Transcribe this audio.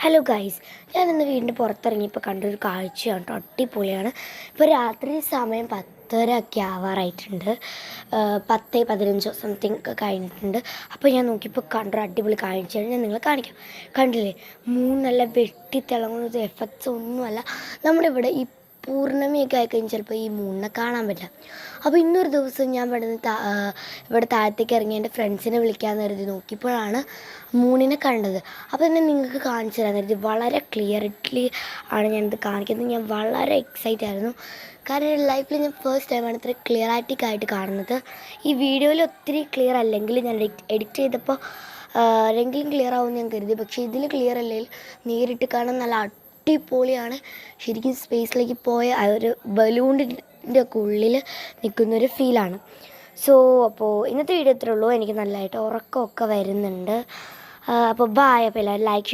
Hello guys, ഞാനിന്ന് വീടിൻ്റെ പുറത്തിറങ്ങിയപ്പോൾ കണ്ടൊരു കാഴ്ചയാണ് കേട്ടോ. അടിപൊളിയാണ്. ഇപ്പോൾ രാത്രി സമയം 10:30 ഒക്കെ ആവാറായിട്ടുണ്ട്. 10:15 സംതിങ് ഒക്കെ കഴിഞ്ഞിട്ടുണ്ട്. അപ്പോൾ ഞാൻ നോക്കിയപ്പോൾ കണ്ടൊരു അടിപൊളി കാഴ്ചയാണ് ഞാൻ നിങ്ങളെ കാണിക്കാം. കണ്ടില്ലേ, നല്ല വെട്ടിത്തിളങ്ങുന്നത് എഫക്ട്സ് ഒന്നുമല്ല. നമ്മുടെ ഇവിടെ ഈ പൂർണ്ണമിയൊക്കെ ആയിക്കഴിഞ്ഞാൽ ചിലപ്പോൾ ഈ മൂണിനെ കാണാൻ പറ്റില്ല. അപ്പോൾ ഇന്നൊരു ദിവസം ഞാൻ ഇവിടെ താഴത്തേക്ക് ഇറങ്ങി എൻ്റെ ഫ്രണ്ട്സിനെ വിളിക്കാമെന്ന് കരുതി നോക്കിയപ്പോഴാണ് മൂണിനെ കണ്ടത്. അപ്പോൾ തന്നെ നിങ്ങൾക്ക് കാണിച്ചു തരാൻ കരുതി വളരെ ക്ലിയറിറ്റി ആണ് ഞാനിത് കാണിക്കുന്നത്. ഞാൻ വളരെ എക്സൈറ്റ് ആയിരുന്നു. കാരണം എൻ്റെ ലൈഫിൽ ഞാൻ ഫസ്റ്റ് ടൈമാണ് ഇത്ര ക്ലിയറായിട്ടിക്കായിട്ട് കാണുന്നത്. ഈ വീഡിയോയിൽ ഒത്തിരി ക്ലിയർ അല്ലെങ്കിൽ ഞാൻ എഡിറ്റ് ചെയ്തപ്പോൾ ആരെങ്കിലും ക്ലിയർ ആവുമെന്ന് ഞാൻ കരുതി. പക്ഷേ ഇതിൽ ക്ലിയർ അല്ലെങ്കിൽ നേരിട്ട് കാണാൻ നല്ല അടിപൊളിയാണ്. ശരിക്കും സ്പേസിലേക്ക് പോയ ആ ഒരു ബലൂണിൻ്റെ ഒക്കെ ഉള്ളിൽ നിൽക്കുന്നൊരു ഫീലാണ്. അപ്പോൾ ഇന്നത്തെ വീഡിയോ ഇത്രേ ഉള്ളൂ. എനിക്ക് നല്ലതായിട്ട് ഉറക്കമൊക്കെ വരുന്നുണ്ട്. അപ്പോൾ ബായ്. അപ്പോൾ എല്ലാവരും ലൈക്ക്